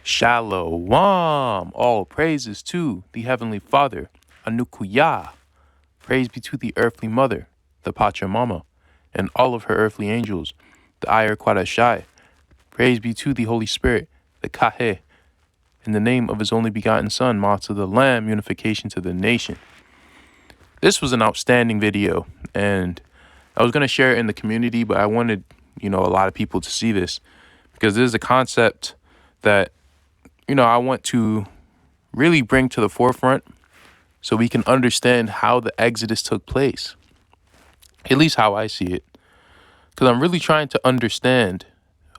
Shalom. All praises to the Heavenly Father, Anguilla. Praise be to the earthly mother, the Pachamama, and all of her earthly angels, the Ayar Quadashai. Praise be to the Holy Spirit, the Kahe, in the name of his only begotten Son, Motsah the Lamb, unification to the nation. This was an outstanding video, and I was going to share it in the community, but I wanted, a lot of people to see this, because this is a concept that I want to really bring to the forefront so we can understand how the Exodus took place, at least how I see it, because I'm really trying to understand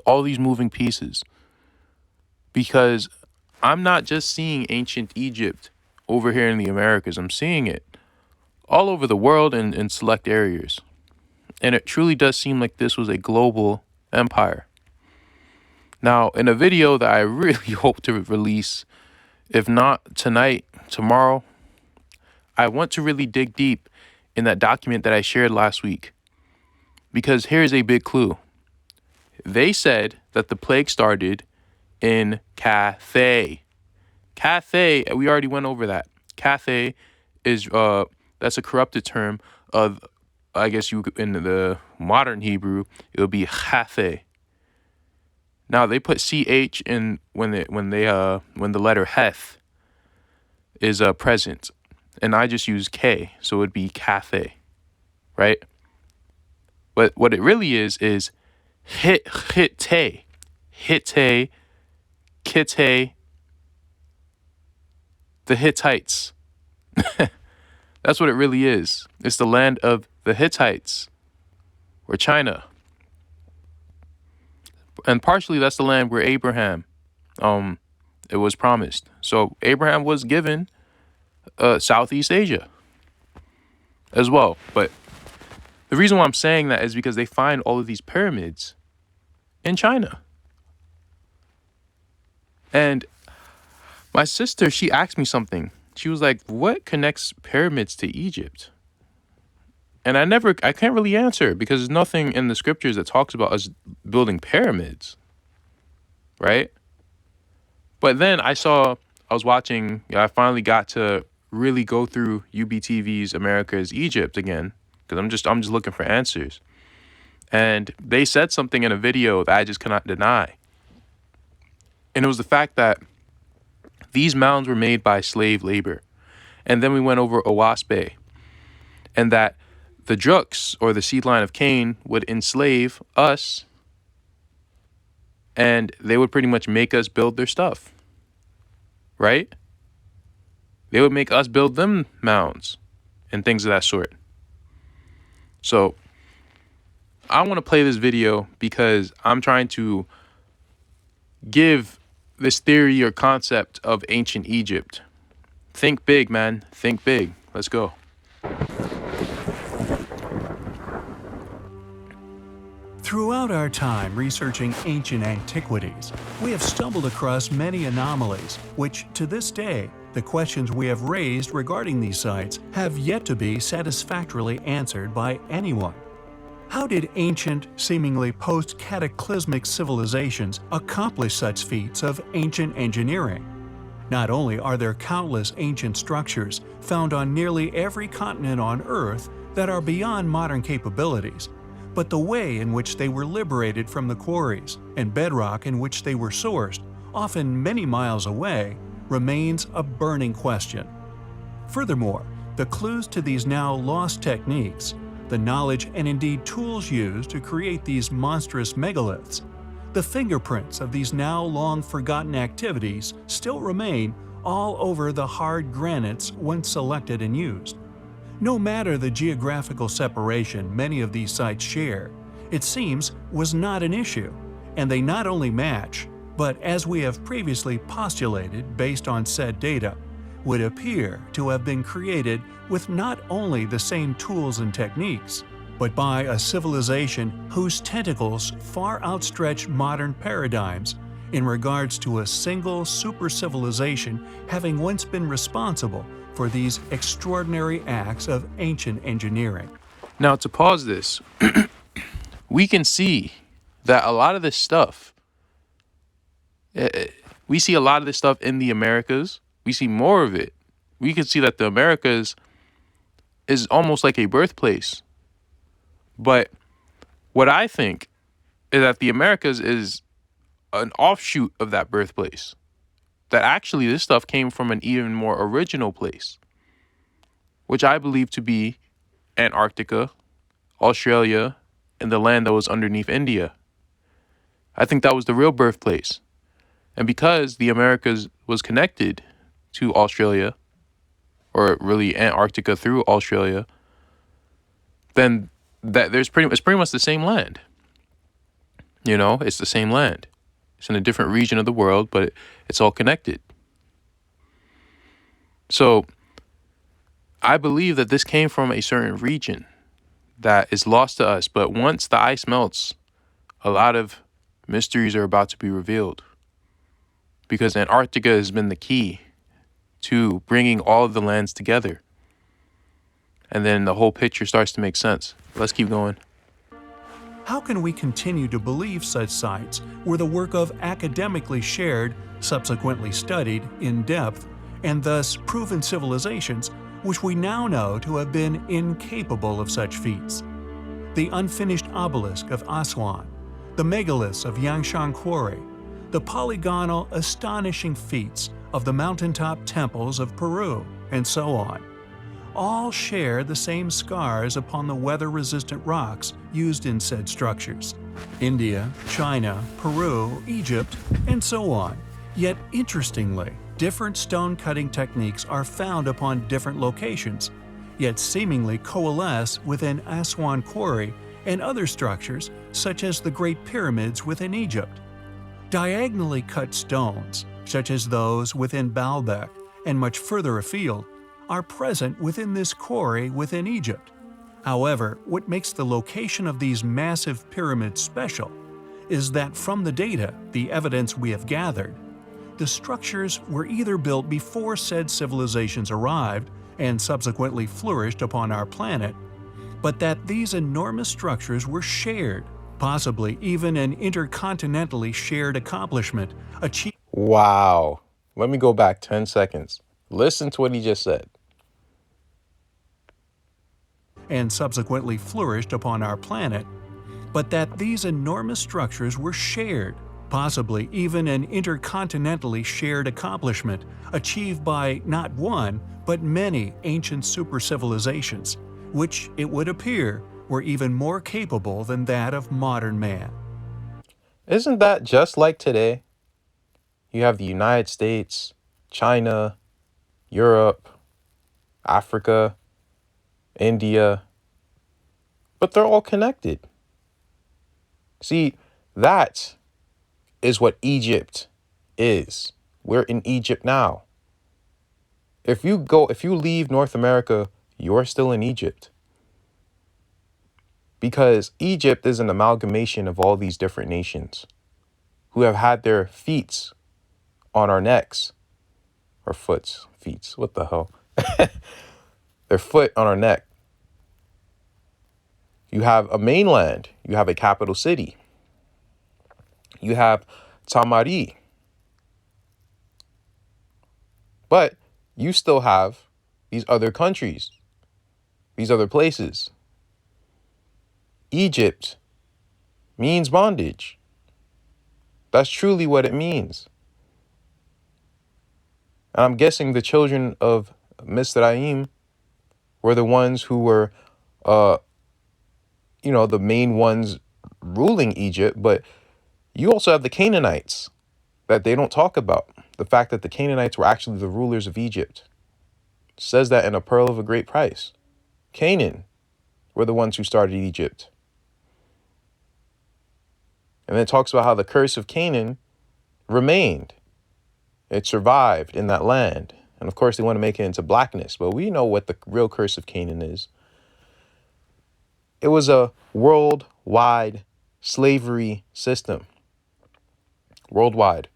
all these moving pieces, because I'm not just seeing ancient Egypt over here in the Americas. I'm seeing it all over the world and in select areas, and it truly does seem like this was a global empire. Now, in a video that I really hope to release, if not tonight, tomorrow, I want to really dig deep in that document that I shared last week. Because here's a big clue. They said that the plague started in Cathay. Cathay, we already went over that. Cathay is, that's a corrupted term of, I guess in the modern Hebrew, it would be Cathay. Now they put CH in when the letter Heth is present, and I just use K, so it would be Cathay, right? But what it really is Hittite, Kitay, the Hittites. That's what it really is. It's the land of the Hittites, or China. And partially that's the land where Abraham, it was promised. So Abraham was given Southeast Asia as well. But the reason why I'm saying that is because they find all of these pyramids in China. And my sister, she asked me something. She was like, what connects pyramids to Egypt? And I can't really answer, because there's nothing in the scriptures that talks about us building pyramids, right? But then I was watching, I finally got to really go through UBTV's America's Egypt again, because I'm just looking for answers. And they said something in a video that I just cannot deny. And it was the fact that these mounds were made by slave labor. And then we went over Owaspe, and that the Druks, or the seed line of Cain, would enslave us, and they would pretty much make us build their stuff, right? They would make us build them mounds and things of that sort. So I want to play this video because I'm trying to give this theory or concept of ancient Egypt. Think big, man. Think big. Let's go. Throughout our time researching ancient antiquities, we have stumbled across many anomalies, which, to this day, the questions we have raised regarding these sites have yet to be satisfactorily answered by anyone. How did ancient, seemingly post-cataclysmic civilizations accomplish such feats of ancient engineering? Not only are there countless ancient structures found on nearly every continent on Earth that are beyond modern capabilities, but the way in which they were liberated from the quarries and bedrock in which they were sourced, often many miles away, remains a burning question. Furthermore, the clues to these now lost techniques, the knowledge and indeed tools used to create these monstrous megaliths, the fingerprints of these now long forgotten activities still remain all over the hard granites once selected and used. No matter the geographical separation many of these sites share, it seems was not an issue, and they not only match, but as we have previously postulated based on said data, would appear to have been created with not only the same tools and techniques, but by a civilization whose tentacles far outstretch modern paradigms in regards to a single super-civilization having once been responsible for these extraordinary acts of ancient engineering. Now, to pause this, we can see that a lot of this stuff, We see a lot of this stuff in the Americas. We see more of it. We can see that the Americas is almost like a birthplace. But what I think is that the Americas is an offshoot of that birthplace. That actually this stuff came from an even more original place, which I believe to be Antarctica, Australia, and the land that was underneath India. I think that was the real birthplace. And because the Americas was connected to Australia, or really Antarctica through Australia, then it's pretty much the same land. You know, it's the same land. It's in a different region of the world, but it's all connected. So I believe that this came from a certain region that is lost to us. But once the ice melts, a lot of mysteries are about to be revealed, because Antarctica has been the key to bringing all of the lands together. And then the whole picture starts to make sense. Let's keep going. How can we continue to believe such sites were the work of academically shared, subsequently studied in depth, and thus proven civilizations which we now know to have been incapable of such feats? The unfinished obelisk of Aswan, the megaliths of Yangshan Quarry, the polygonal, astonishing feats of the mountaintop temples of Peru, and so on, all share the same scars upon the weather-resistant rocks used in said structures. India, China, Peru, Egypt, and so on. Yet interestingly, different stone-cutting techniques are found upon different locations, yet seemingly coalesce within Aswan Quarry and other structures such as the Great Pyramids within Egypt. Diagonally cut stones, such as those within Baalbek and much further afield, are present within this quarry within Egypt. However, what makes the location of these massive pyramids special is that from the data, the evidence we have gathered, the structures were either built before said civilizations arrived and subsequently flourished upon our planet, but that these enormous structures were shared, possibly even an intercontinentally shared accomplishment achieved. Wow. Let me go back 10 seconds. Listen to what he just said. And subsequently flourished upon our planet, but that these enormous structures were shared, possibly even an intercontinentally shared accomplishment achieved by not one, but many ancient super civilizations, which, it would appear, were even more capable than that of modern man. Isn't that just like today? You have the United States, China, Europe, Africa, India, but they're all connected. See, that is what Egypt is. We're in Egypt now. If you leave North America, you're still in Egypt. Because Egypt is an amalgamation of all these different nations who have had their feet on our necks, or feet, what the hell? Their foot on our neck. You have a mainland, you have a capital city, you have Tamari, but you still have these other countries, these other places. Egypt means bondage. That's truly what it means. And I'm guessing the children of Mizraim were the ones who were, the main ones ruling Egypt. But you also have the Canaanites that they don't talk about. The fact that the Canaanites were actually the rulers of Egypt. It says that in A Pearl of a Great Price. Canaan were the ones who started Egypt. And then it talks about how the curse of Canaan remained. It survived in that land. And of course, they want to make it into blackness. But we know what the real curse of Canaan is. It was a worldwide slavery system. Worldwide.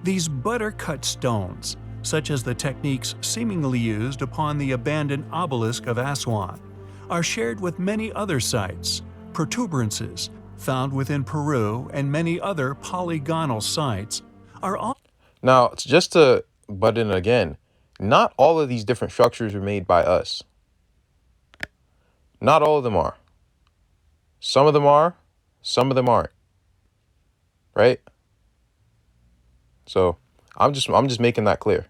These butter-cut stones, such as the techniques seemingly used upon the abandoned obelisk of Aswan, are shared with many other sites, protuberances, found within Peru and many other polygonal sites, are all Now, just to butt in again, not all of these different structures were made by us. Not all of them are. Some of them are, some of them aren't. Right? So I'm just making that clear.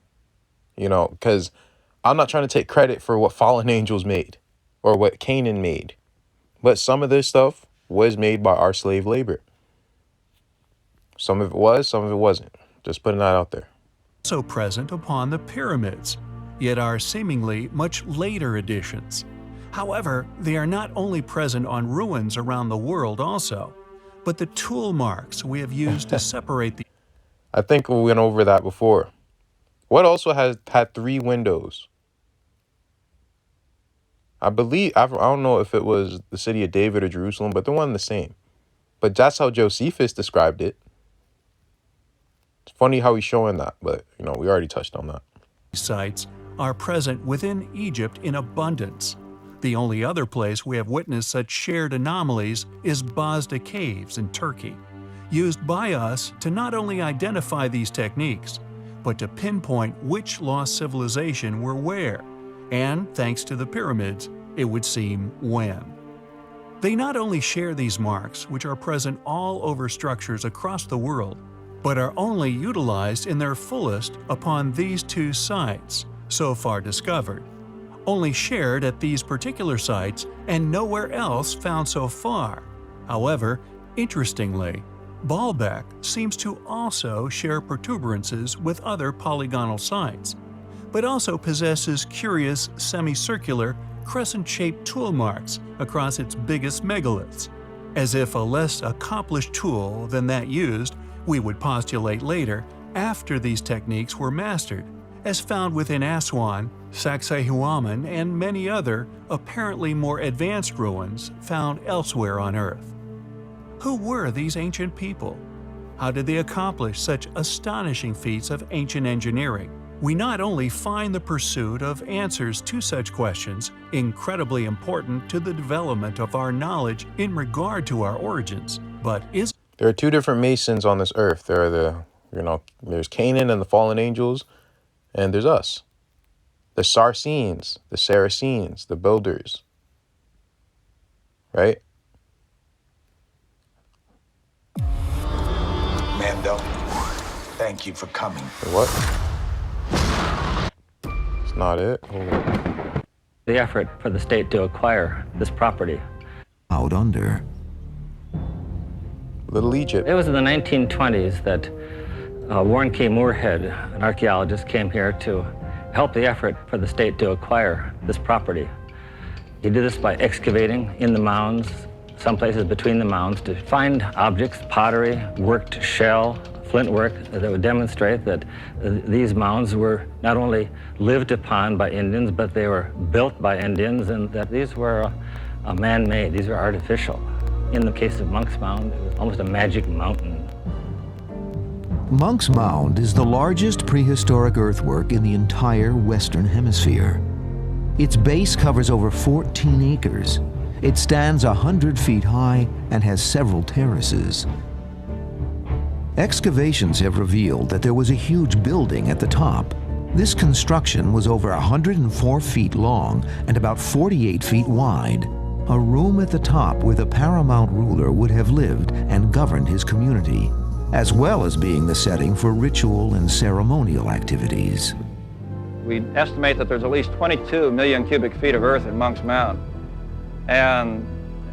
You know, because I'm not trying to take credit for what fallen angels made or what Canaan made. But some of this stuff was made by our slave labor. Some of it was, some of it wasn't. Just putting that out there. also present upon the pyramids, yet are seemingly much later additions. However, they are not only present on ruins around the world also, but the tool marks we have used to separate the I think we went over that before. What also has had 3 windows? I believe, I don't know if it was the city of David or Jerusalem, but they're one and the same. But that's how Josephus described it. It's funny how he's showing that, but, you know, we already touched on that. sites are present within Egypt in abundance. The only other place we have witnessed such shared anomalies is Bosda Caves in Turkey, used by us to not only identify these techniques, but to pinpoint which lost civilization were where, and thanks to the pyramids, it would seem when. They not only share these marks, which are present all over structures across the world, but are only utilized in their fullest upon these 2 sites, so far discovered, only shared at these particular sites and nowhere else found so far. However, interestingly, Baalbek seems to also share protuberances with other polygonal sites, but also possesses curious semicircular, crescent-shaped tool marks across its biggest megaliths, as if a less accomplished tool than that used, we would postulate later, after these techniques were mastered, as found within Aswan, Sacsayhuaman, and many other, apparently more advanced ruins found elsewhere on Earth. Who were these ancient people? How did they accomplish such astonishing feats of ancient engineering? We not only find the pursuit of answers to such questions incredibly important to the development of our knowledge in regard to our origins, but There are 2 different Masons on this earth. There are there's Canaan and the fallen angels, and there's us. The Sarcenes, the Saracens, the builders. Right? Mando, thank you for coming. What? It's not it. Hold on. The effort for the state to acquire this property. Out under. Little Egypt. It was in the 1920s that Warren K. Moorhead, an archaeologist, came here to help the effort for the state to acquire this property. He did this by excavating in the mounds, some places between the mounds, to find objects, pottery, worked shell, flint work that would demonstrate that these mounds were not only lived upon by Indians, but they were built by Indians, and that these were man-made, these were artificial. In the case of Monk's Mound, it was almost a magic mountain. Monk's Mound is the largest prehistoric earthwork in the entire Western Hemisphere. Its base covers over 14 acres. It stands 100 feet high and has several terraces. Excavations have revealed that there was a huge building at the top. This construction was over 104 feet long and about 48 feet wide. A room at the top where the paramount ruler would have lived and governed his community, as well as being the setting for ritual and ceremonial activities. We estimate that there's at least 22 million cubic feet of earth in Monk's Mound. And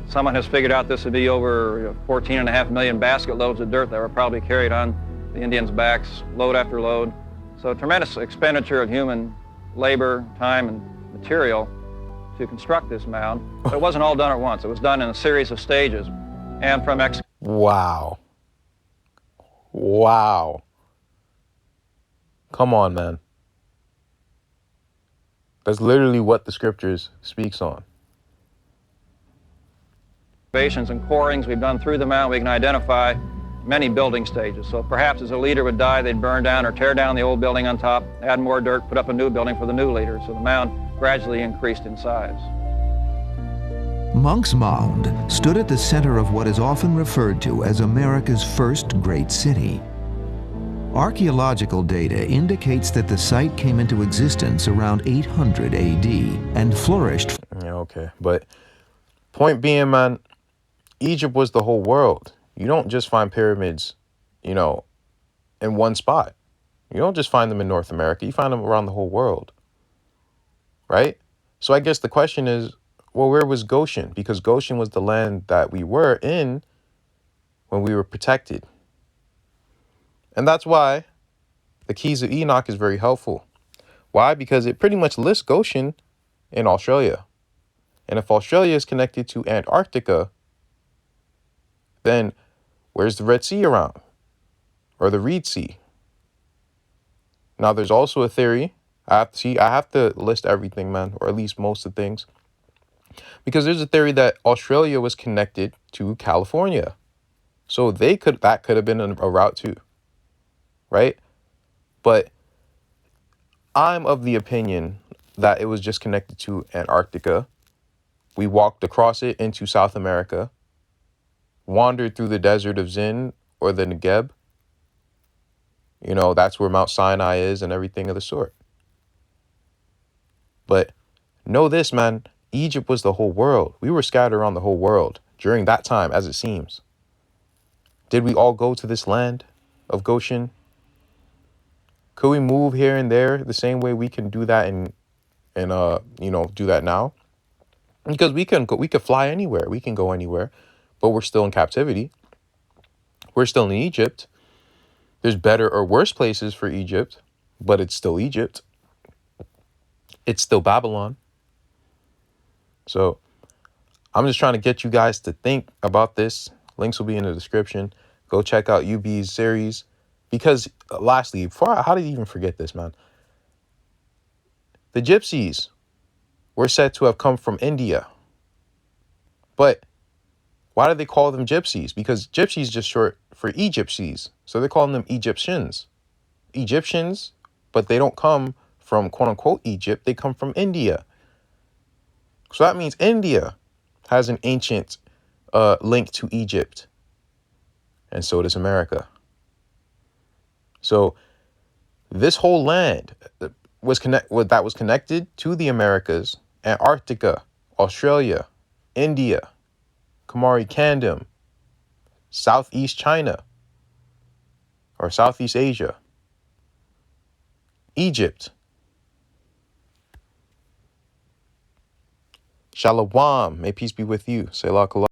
someone has figured out this would be over 14.5 million basket loads of dirt that were probably carried on the Indians' backs, load after load. So tremendous expenditure of human labor, time, and material to construct this mound. But it wasn't all done at once. It was done in a series of stages. And from Wow. Wow. Come on, man. That's literally what the scriptures speaks on. excavations and corings we've done through the mound, we can identify many building stages. So perhaps as a leader would die, they'd burn down or tear down the old building on top, add more dirt, put up a new building for the new leader. So the mound gradually increased in size. Monk's Mound stood at the center of what is often referred to as America's first great city. Archaeological data indicates that the site came into existence around 800 AD and flourished. Yeah, okay. But point being, man, Egypt was the whole world. You don't just find pyramids, you know, in one spot. You don't just find them in North America. You find them around the whole world, right? So I guess the question is, well, where was Goshen? Because Goshen was the land that we were in when we were protected. And that's why the Keys of Enoch is very helpful. Why? Because it pretty much lists Goshen in Australia. And if Australia is connected to Antarctica, then where's the Red Sea around? Or the Reed Sea? Now, there's also a theory. I have to list everything, man, or at least most of the things. Because there's a theory that Australia was connected to California. So that could have been a route too, right? But I'm of the opinion that it was just connected to Antarctica. We walked across it into South America, wandered through the desert of Zin or the Negev. You know, that's where Mount Sinai is and everything of the sort. But know this, man, Egypt was the whole world. We were scattered around the whole world during that time, as it seems. Did we all go to this land of Goshen? Could we move here and there the same way we can do that and do that now? Because we could fly anywhere. We can go anywhere, but we're still in captivity. We're still in Egypt. There's better or worse places for Egypt, but it's still Egypt. It's still Babylon. So I'm just trying to get you guys to think about this. Links will be in the description. Go check out UB's series. Because lastly, how did you even forget this, man? The Gypsies were said to have come from India. But why do they call them Gypsies? Because Gypsies is just short for Egyptians. So they're calling them Egyptians. Egyptians, but they don't come from quote unquote Egypt. They come from India. So that means India has an ancient link to Egypt. And so does America. So this whole land that was connected to the Americas, Antarctica, Australia, India, Kumari Kingdom, Southeast China, or Southeast Asia, Egypt. Shalom, may peace be with you. Selah.